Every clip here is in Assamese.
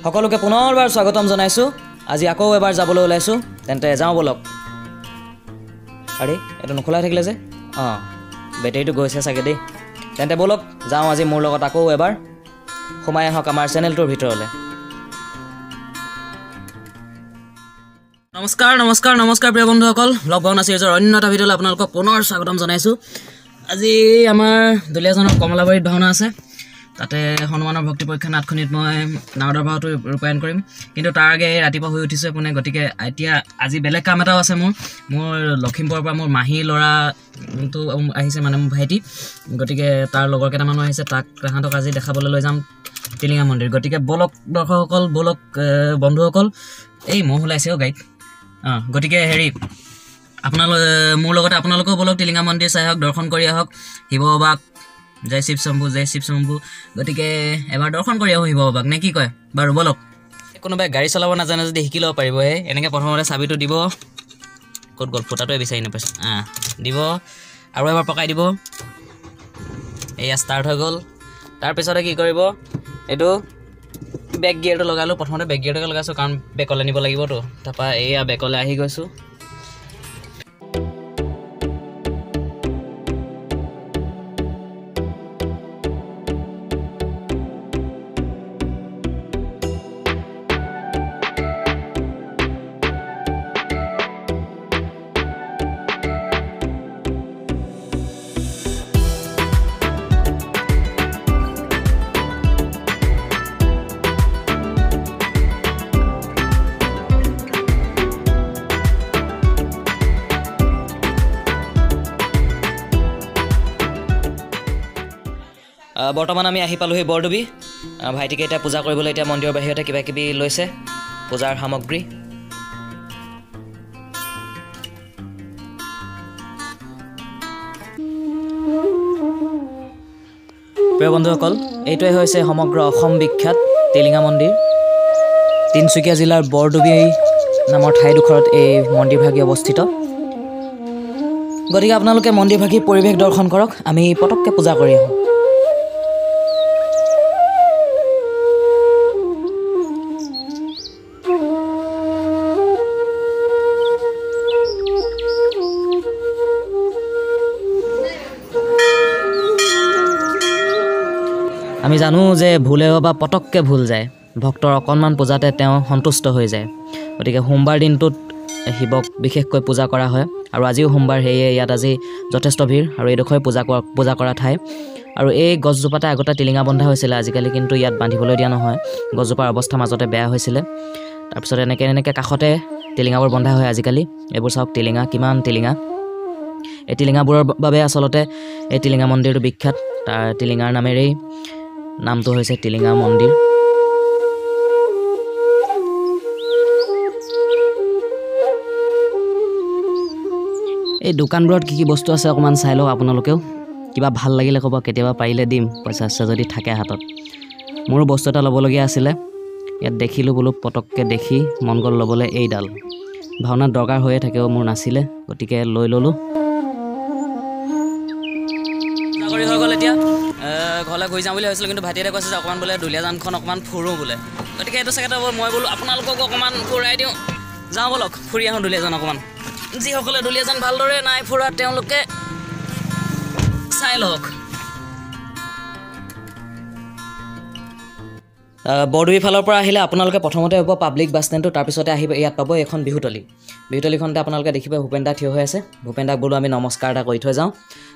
সকলোকে পুনৰবাৰ স্বাগতম জনাইছো আজি আকৌ এবাৰ যাবলৈ ওলাইছো তেন্তে যাও বলক আৰে এটো নখলাই থাকিলে যে বেটাৰীটো গৈছে চাগে দেই তেন্তে বলক যাও আজি মোৰ লগত আকৌ এবাৰ সোমাই আহক আমাৰ চেনেলটোৰ ভিতৰলৈ নমস্কাৰ প্ৰিয় বন্ধুসকল ব্লগ ভাওনা সিৰিজৰ অন্য এটা ভিডিঅ'লৈ আপোনালোকক পুনৰ স্বাগতম জনাইছো আজি আমাৰ দুলিয়াজনৰ কমলাবাৰীত ভাওনা আছে তাতে হনুমানৰ ভক্তি পৰীক্ষা নাটখনিত মই নাওদৰ ভাওটো ৰূপায়ণ কৰিম কিন্তু তাৰ আগে ৰাতিপুৱা হৈ উঠিছে কোনে গতিকে এতিয়া আজি বেলেগ কাম এটাও আছে মোৰ লখিমপুৰৰ পৰা মোৰ মাহী ল'ৰাটো আহিছে মানে মোৰ ভাইটি গতিকে তাৰ লগৰ কেইটামানো আহিছে তাহাঁতক আজি দেখাবলৈ লৈ যাম টিলিঙা মন্দিৰ গতিকে বলক দৰ্শকসকল বলক বন্ধুসকল এই মহ ওলাইছে গাইড গতিকে হেৰি আপোনালোক মোৰ লগতে আপোনালোকেও বলক টিলিঙা মন্দিৰ চাই আহক দৰ্শন কৰি আহক শিৱ বাবাক জয় শিৱ শম্ভু গতিকে এবাৰ দৰ্শন কৰি আহো শিৱ বাবাক নে কি কয় বাৰু বলক কোনোবাই গাড়ী চলাব নাজানে যদি শিকি ল'ব পাৰিব এনেকৈ প্ৰথমতে চাবিটো দিব ক'ত গ'ল ফুটাটোৱে বিচাৰি নাপাইছোঁ দিব আৰু এবাৰ পকাই দিব এয়া ষ্টাৰ্ট হৈ গ'ল তাৰপিছতে কি কৰিব এইটো বেক গিয়াৰটো লগালোঁ প্ৰথমতে বেক গিয়াৰটোকে লগাইছোঁ কাৰণ বেকলৈ নিব লাগিবতো তাৰপৰা এয়া বেকলৈ আহি গৈছোঁ বৰ্তমান আমি আহি পালোহি বৰডুবি ভাইটিকে এতিয়া পূজা কৰিবলৈ এতিয়া মন্দিৰৰ বাহিৰতে কিবা কিবি লৈছে পূজাৰ সামগ্ৰী প্ৰিয় বন্ধুসকল এইটোৱে হৈছে সমগ্ৰ অসম বিখ্যাত টিলিঙা মন্দিৰ তিনিচুকীয়া জিলাৰ বৰডুবি নামৰ ঠাইডোখৰত এই মন্দিৰভাগি অৱস্থিত গতিকে আপোনালোকে মন্দিৰভাগি পৰিৱেশ দৰ্শন কৰক আমি পটককৈ পূজা কৰি আহোঁ আমি জানো যে ভুলে বা পটককৈ ভুল যায় ভক্তৰ অকণমান পূজাতে তেওঁ সন্তুষ্ট হৈ যায় গতিকে সোমবাৰ দিনটোত শিৱক বিশেষকৈ পূজা কৰা হয় আৰু আজিও সোমবাৰ সেয়ে ইয়াত আজি যথেষ্ট ভিৰ আৰু এইডোখৰে পূজা কৰা ঠাই আৰু এই গছজোপাতে আগতে টিলিঙা বন্ধা হৈছিলে আজিকালি কিন্তু ইয়াত বান্ধিবলৈ দিয়া নহয় গছজোপাৰ অৱস্থা মাজতে বেয়া হৈছিলে তাৰপিছত এনেকৈ কাষতে টিলিঙাবোৰ বন্ধা হয় আজিকালি এইবোৰ চাওক টিলিঙা কিমান টিলিঙা এই টিলিঙাবোৰৰ বাবে আচলতে এই টিলিঙা মন্দিৰটো বিখ্যাত তাৰ টিলিঙাৰ নামেৰেই নামটো হৈছে টিলিঙা মন্দিৰ এই দোকানবোৰত কি বস্তু আছে অকণমান চাই লওক আপোনালোকেও কিবা ভাল লাগিলে ক'ব কেতিয়াবা পাৰিলে দিম পইচা আছে যদি থাকে হাতত মোৰো বস্তু এটা ল'বলগীয়া আছিলে ইয়াত দেখিলোঁ বোলো পটককৈ দেখি মন গ'ল ল'বলৈ এইডাল ভাওনাত দৰকাৰ হৈয়ে থাকেও মোৰ নাছিলে গতিকে লৈ ল'লোঁ হৈ গ'ল এতিয়া ঘৰলৈ ঘূৰি যাওঁ বুলি ভাবিছিলোঁ কিন্তু ভাইটিয়ে কৈছে যে অকণমান বোলে দুলীয়াজানখন অকণমান ফুৰোঁ বোলে গতিকে এইটো চাগে মই বোলো আপোনালোককো অকণমান ফুৰাই দিওঁ যাওঁ বলক ফুৰি আহোঁ দুলীয়াজান অকণমান যিসকলে দুলীয়াজান ভালদৰে নাই ফুৰা তেওঁলোকে চাই লওক বৰডুবি ফালৰ পৰা আহিলে আপোনালোকে প্ৰথমতে হ'ব পাব্লিক বাছ ষ্টেণ্ডটো তাৰপিছতে আহিব ইয়াত পাব এখন বিহুতলীখনতে আপোনালোকে দেখিব ভূপেন দা থিয় হৈ আছে ভূপেন দাক বোলো আমি নমস্কাৰ এটা কৰি থৈ যাওঁ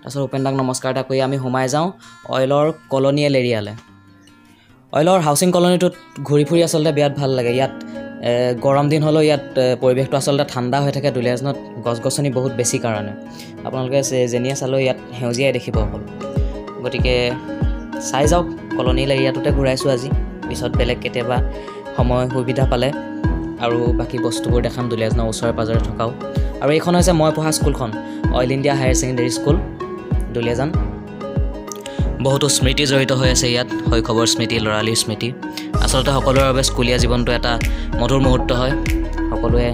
তাৰপিছত ভূপেন দাক নমস্কাৰ এটা কৰি আমি সোমাই যাওঁ অইলৰ কলনিয়েল এৰিয়ালৈ অইলৰ হাউচিং কলনিটোত ঘূৰি ফুৰি আচলতে বিৰাট ভাল লাগে ইয়াত গৰম দিন হ'লেও ইয়াত পৰিৱেশটো আচলতে ঠাণ্ডা হৈ থাকে দুলীয়াজানত গছ গছনি বহুত বেছি কাৰণে আপোনালোকে যেনিয়ে চালেও ইয়াত সেউজীয়াই দেখিব অকল গতিকে চাই যাওক কলনিয়েল এৰিয়াটোতে ঘূৰাইছোঁ আজি পিছত বেলেগ কেতিয়াবা সময় সুবিধা পালে আৰু বাকী বস্তুবোৰ দেখাম দুলীয়াজানৰ ওচৰে পাজৰে থকাও আৰু এইখন হৈছে মই পঢ়া স্কুলখন oil India higher secondary school Duliajan বহুতো স্মৃতি জড়িত হৈ আছে ইয়াত শৈশৱৰ স্মৃতি ল'ৰালিৰ স্মৃতি আচলতে সকলোৰে বাবে স্কুলীয়া জীৱনটো এটা মধুৰ মুহূৰ্ত হয় সকলোৱে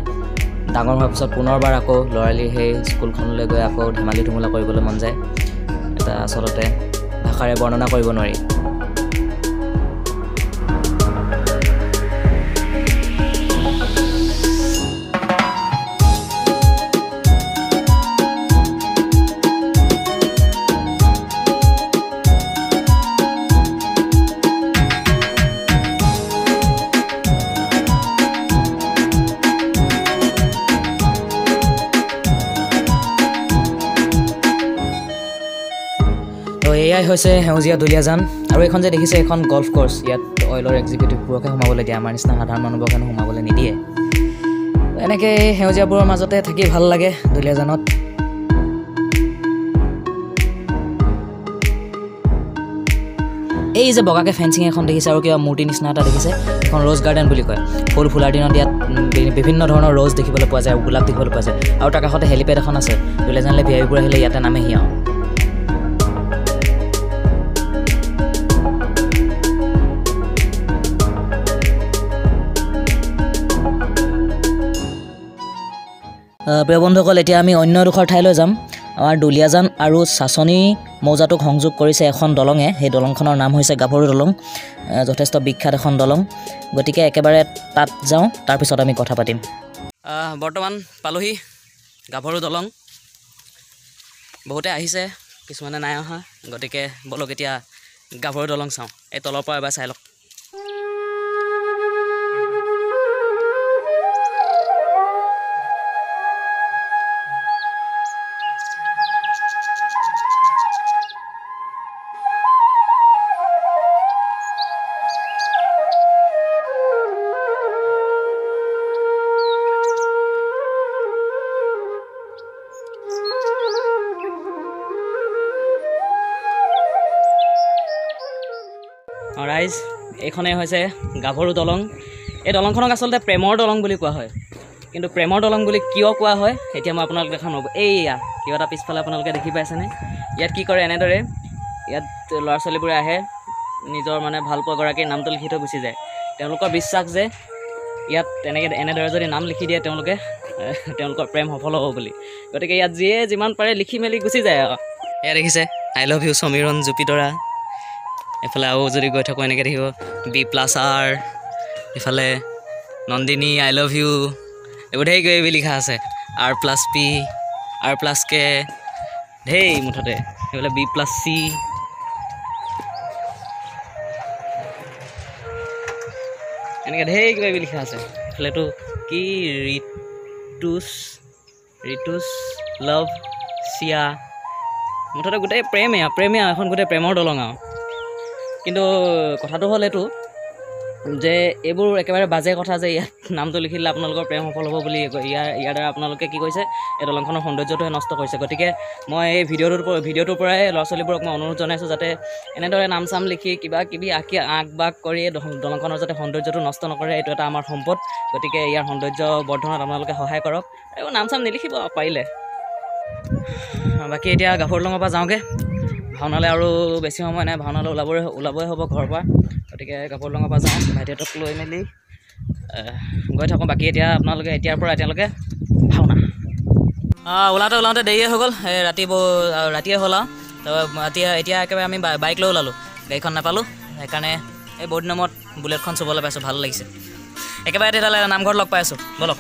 ডাঙৰ হোৱাৰ পিছত পুনৰবাৰ আকৌ ল'ৰালিৰ সেই স্কুলখনলৈ গৈ আকৌ ধেমালি ধুমুলা কৰিবলৈ মন যায় এটা আচলতে ভাষাৰে বৰ্ণনা কৰিব নোৱাৰি হৈছে সেউজীয়া দুলীয়াজান আৰু এখন যে দেখিছে এখন গল্ফ কোৰ্স ইয়াত অইলৰ এক্সিকিউটিভবোৰকে সোমাবলৈ দিয়ে আমাৰ নিচিনা সাধাৰণ মানুহবোৰক সোমাবলৈ নিদিয়ে এনেকৈ সেউজীয়াবোৰৰ মাজতে থাকি ভাল লাগে দুলীয়াজানত এই যে বগাকে ফেন্সিং এখন দেখিছে আৰু কিবা মূৰ্তি নিচিনা এটা দেখিছে এখন ৰ'জ গাৰ্ডেন বুলি কয় ফুল ফুলাৰ দিনত ইয়াত বিভিন্ন ধৰণৰ ৰ'জ দেখিবলৈ পোৱা যায় আৰু গোলাপ দেখিবলৈ পোৱা যায় আৰু তাৰ কাষতে হেলিপেড এখন আছে দুলীয়াজানলৈ ভিআইপিবোৰ আহিলে ইয়াতে নামেহি আৰু প্ৰিয় বন্ধুসকল এতিয়া আমি অন্য এডোখৰ ঠাইলৈ যাম আমাৰ দুলীয়াজান আৰু চাচনি মৌজাটোক সংযোগ কৰিছে এখন দলঙে সেই দলংখনৰ নাম হৈছে গাভৰু দলং যথেষ্ট বিখ্যাত এখন দলং গতিকে একেবাৰে তাত যাওঁ তাৰপিছত আমি কথা পাতিম বৰ্তমান পালোহি গাভৰু দলং বহুতে আহিছে কিছুমানে নাই অহা গতিকে বলক এতিয়া গাভৰু দলং চাওঁ এই তলৰ পৰা এবাৰ চাই লওক ৰাইজ এইখনেই হৈছে গাভৰু দলং এই দলংখনক আচলতে প্ৰেমৰ দলং বুলি কোৱা হয় কিন্তু প্ৰেমৰ দলং বুলি কিয় কোৱা হয় এতিয়া মই আপোনালোকে দেখাম ৰ'ব এইয়া কিবা এটা পিছফালে আপোনালোকে দেখি পাইছেনে ইয়াত কি কৰে এনেদৰে ইয়াত ল'ৰা ছোৱালীবোৰে আহে নিজৰ মানে ভালপোৱাগৰাকীৰ নামটো লিখি থৈ গুচি যায় তেওঁলোকৰ বিশ্বাস যে ইয়াত এনেদৰে যদি নাম লিখি দিয়ে তেওঁলোকৰ প্ৰেম সফল হ'ব বুলি গতিকে ইয়াত যিয়ে যিমান পাৰে লিখি মেলি গুচি যায় আৰু এয়া দেখিছে I love you Samiran Jupitora এইফালে আৰু যদি গৈ থাকোঁ এনেকৈ দেখিব B+R এইফালে নন্দিনী আই লাভ ইউ এইবোৰ ঢেৰ কিবা কিবি লিখা আছে R+P R+K ঢেৰ মুঠতে এইফালে B+C এনেকৈ ঢেৰ কিবা কিবি লিখা আছে এইফালেতো কি ঋতুষ লাভ চিয়া মুঠতে গোটেই প্ৰেমে এখন গোটেই প্ৰেমৰ দলং আৰু কিন্তু কথাটো হ'ল এইটো যে এইবোৰ একেবাৰে বাজে কথা যে ইয়াত নামটো লিখিলে আপোনালোকৰ প্ৰেম সফল হ'ব বুলি ইয়াৰ দ্বাৰা আপোনালোকে কি কৰিছে এই দলংখনৰ সৌন্দৰ্যটোহে নষ্ট কৰিছে গতিকে মই এই ভিডিঅ'টোৰ পৰাই ল'ৰা ছোৱালীবোৰক মই অনুৰোধ জনাইছোঁ যাতে এনেদৰে নাম চাম লিখি কিবা কিবি আঁক বাক কৰি দলংখনৰ যাতে সৌন্দৰ্যটো নষ্ট নকৰে এইটো এটা আমাৰ সম্পদ গতিকে ইয়াৰ সৌন্দৰ্য বৰ্ধনত আপোনালোকে সহায় কৰক এইবোৰ নাম চাম নিলিখিব পাৰিলে বাকী এতিয়া গাভৰু দলঙৰ পৰা যাওঁগৈ ভাওনালৈ আৰু বেছি সময় নাই ভাওনালৈ ওলাবই হ'ব ঘৰৰ পৰা গতিকে গাভৰু দলঙৰ পৰা যাওঁ ভাইটিহঁতক লৈ মেলি গৈ থাকোঁ বাকী এতিয়া আপোনালোকে এতিয়াৰ পৰা এতিয়ালৈকে ভাওনা ওলাওঁতে দেৰিয়ে হৈ গ'ল ৰাতিয়ে হ'ল আৰু এতিয়া একেবাৰে আমি বাইক লৈ ওলালোঁ গাড়ীখন নাপালোঁ সেইকাৰণে এই বহুত দিনৰ মূৰত বুলেটখন চুবলৈ পাইছোঁ ভাল লাগিছে একেবাৰে তেতিয়াহ'লে নামঘৰত লগ পাই আছোঁ ব'লক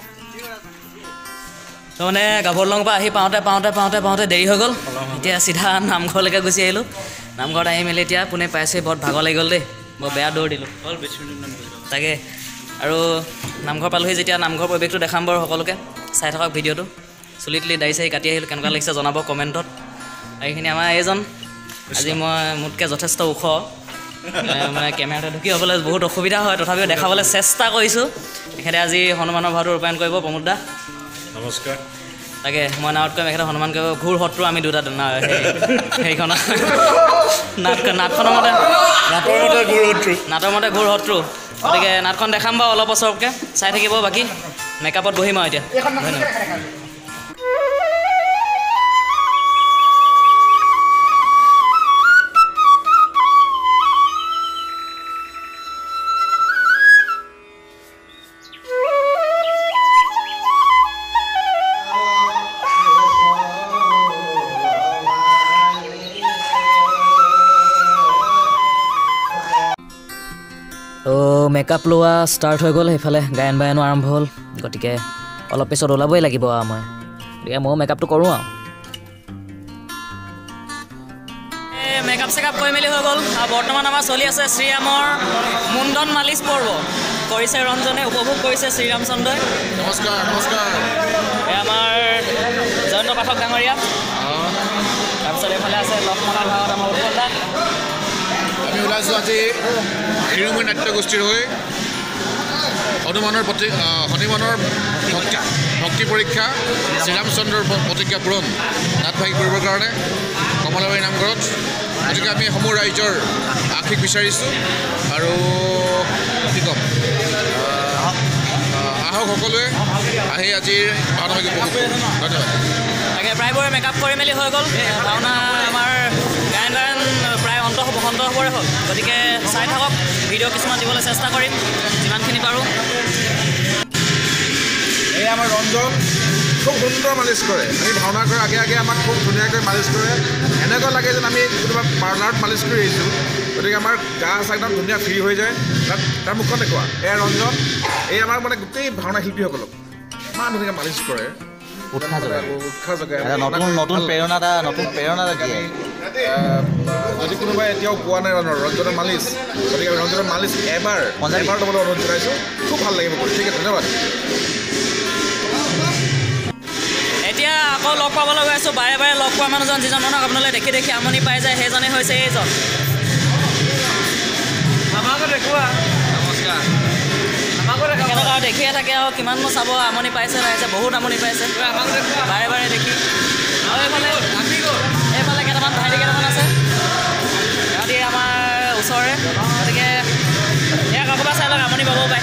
মানে গাভৰু দলঙৰ পৰা আহি পাওঁতে দেৰি হৈ গ'ল এতিয়া চিধা নামঘৰলৈকে গুচি আহিলোঁ নামঘৰত আহি মেলি এতিয়া পোনে পাইছে বহুত ভাগৰ লাগি গ'ল দেই বৰ বেয়া দৌৰ দিলোঁ তাকে আৰু নামঘৰ পালোহি যেতিয়া নামঘৰ পৰিৱেশটো দেখাম বাৰু সকলোকে চাই থাকক ভিডিঅ'টো চুলি তুলি দাড়ি চাৰি কাটি আহিলোঁ কেনেকুৱা লাগিছে জনাব কমেণ্টত এইখিনি আমাৰ এইজন আজি মই মোতকৈ যথেষ্ট ওখ মানে কেমেৰাটো ঢুকি হ'বলৈ বহুত অসুবিধা হয় তথাপিও দেখাবলৈ চেষ্টা কৰিছোঁ তেখেতে আজি হনুমানৰ ভাওটো ৰূপায়ণ কৰিব প্ৰমোদ দা নমস্কাৰ তাকে মই নাৱতকৈ মেখেলা হনুমান কৰিব ঘূৰ শত্ৰু আমি দুটা সেইখন নাটখনৰ মতে নাটৰ মতে ঘূৰ শত্ৰু গতিকে নাটখন দেখাম বাৰু অলপ ওচৰকৈ চাই থাকিব বাকী মেকআপত বহিম আৰু এতিয়া ধন্যবাদ মেকআপ লোৱা ষ্টাৰ্ট হৈ গ'ল সেইফালে গায়ন বায়নো আৰম্ভ হ'ল গতিকে অলপ পিছত ওলাবই লাগিব আৰু মই গতিকে ময়ো মেকআপটো কৰোঁ আৰু মেকআপ চেকআপ কৰি মেলি হৈ গ'ল আৰু বৰ্তমান আমাৰ চলি আছে শ্ৰীৰামৰ মুণ্ডন মালিচ পৰ্ব কৰিছে ৰঞ্জনে উপভোগ কৰিছে শ্ৰীৰামচন্দ্ৰই নমস্কাৰ নমস্কাৰ এই আমাৰ জয়ন্ত পাঠক ডাঙৰীয়া তাৰপিছত এইফালে আছে লক্ষ্মণৰ ভাগত আমাৰ উৎপল দা আমি ওলাইছোঁ আজি শিৰোমণি নাট্যগোষ্ঠীৰ হৈ হনুমানৰ ভক্তি পৰীক্ষা শ্ৰীৰামচন্দ্ৰৰ প্ৰতিজ্ঞা পূৰণ নাটভাগী কৰিবৰ কাৰণে কমলাবাৰী নামঘৰত। গতিকে আমি সমূহ ৰাইজৰ আশীষ বিচাৰিছোঁ আৰু কি ক'ম, আহক সকলোৱে আহি আজিৰ ভাওনাভাগী উপভোগ কৰোঁ। ধন্যবাদ। তাকে প্ৰায়বোৰে মেকআপ কৰি মেলি হৈ গ'ল। ভাওনা আমাৰ গায়ন প্ৰায় অন্ত হ'বৰে হ'ল। গতিকে চাই থাকক, ভিডিঅ' কিছুমান দিবলৈ চেষ্টা কৰিম যিমানখিনি পাৰোঁ। এই আমাৰ ৰঞ্জন খুব সুন্দৰ মালিচ কৰে। আমি ভাওনা কৰাৰ আগে আমাক খুব ধুনীয়াকৈ মালিচ কৰে। এনেকুৱা লাগে যেন আমি কোনোবা পাৰ্লাৰত মালিচ কৰি আহিছোঁ। গতিকে আমাৰ গা চা একদম ধুনীয়া ফ্ৰী হৈ যায়। তাৰ মুখখন দেখুওৱা, এয়া ৰঞ্জন। এই আমাৰ মানে গোটেই ভাওনা শিল্পীসকলক ইমান ধুনীয়াকৈ মালিচ কৰে, উৎসাহ যোগায়। নতুন প্ৰেৰণা এটা দিয়ে। যদি কোনোবাই এতিয়াও পোৱা নাই ৰঞ্জনৰ মালিচ, গতিকে ৰঞ্জনৰ মালিচ এবাৰ ল'বলৈ অনুৰোধ জনাইছোঁ। খুব ভাল লাগিব কৰি। ঠিক আছে, ধন্যবাদ। এতিয়া আকৌ লগ পাবলৈ গৈ আছোঁ। বাৰে বাৰে লগ পোৱা মানুহজন, যিজন মানুহক আপোনালোকে দেখি আমনি পাই যায়, সেইজনে হৈছে এইজন। তেখেতক আৰু দেখিয়ে থাকে আৰু কিমাননো চাব, আমনি পাইছে ৰাইজে, বহুত আমনি পাইছে বাৰে বাৰে দেখি। আৰু এইফালে কেইটামান ভাইটি কেইটামান আছে, সিহঁতি আমাৰ ওচৰৰে। গতিকে ইয়াক অকণমান চাই লওক, আমনি পাবও পাৰে।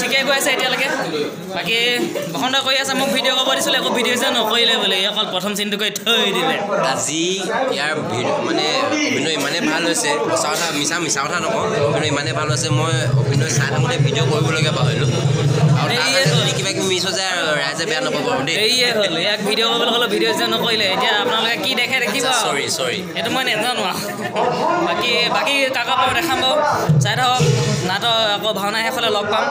ঠিকে গৈ আছে এতিয়ালৈকে। বাকী বসন্ত কৈ আছে মোক ভিডিঅ' কৰিব দিছিলে, একো ভিডিঅ' যে নকৰিলে বোলে, এই অকল প্ৰথম চিনটো কৰি থৈ দিলে। আজি ইয়াৰ মানে অভিনয় ইমানেই ভাল হৈছে, মিছা কথা নকওঁ, কিন্তু ইমানেই ভাল হৈছে। মই অভিনয় চাই থাকোঁতে ভিডিঅ' কৰিবলগীয়া পাহৰিলোঁ, আৰু যদি কিবা কিবি মিছ হৈ যায় ৰাইজে বেয়া নাপাব আৰু দেই। এইয়ে হ'ল, ইয়াক ভিডিঅ' কৰিবলৈ হ'লে ভিডিঅ' যে নকৰিলে। এতিয়া আপোনালোকে কি দেখে দেখিব, চৰি সেইটো মই নাজানো আৰু। বাকী কাকা পাব দেখাম বাৰু, চাই থাকক। নাটক আকৌ ভাওনা শেষ হ'লে লগ পাম।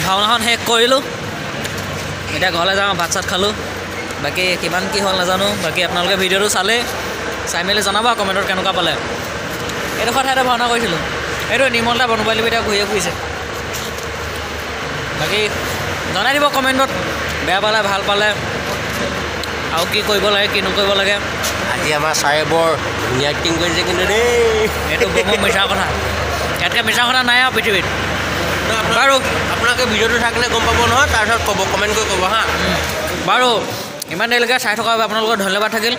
ভাওনাখন শেষ কৰিলোঁ এতিয়া ঘৰলৈ যাওঁ ভাত চাত খালোঁ বাকী কিমান কি হ'ল নাজানো বাকী আপোনালোকে ভিডিঅ'টো চাই মেলি জনাব কমেণ্টত কেনেকুৱা পালে এইডোখৰ ঠাইতে ভাওনা কৰিছিলোঁ এইটো নিৰ্মল দা বনবাৰী এতিয়া ঘূৰিয়ে ফুৰিছে বাকী জনাই দিব কমেণ্টত বেয়া পালে ভাল পালে আৰু কি কৰিব লাগে কি নকৰিব লাগে আজি আমাৰ ছাৰে বৰ ধুনীয়া এক্টিং কৰিছে কিন্তু দেই এইটো মোৰ মিছা কথা ইয়াতকৈ মিছা কথা নাই আৰু পৃথিৱীত বাৰু আপোনালোকে ভিডিঅ'টো থাকিলে গম পাব নহয় তাৰপিছত ক'ব কমেণ্ট কৰি ক'ব হা বাৰু ইমান দেৰিলৈকে চাই থকাৰ বাবে আপোনালোকৰ ধন্যবাদ থাকিল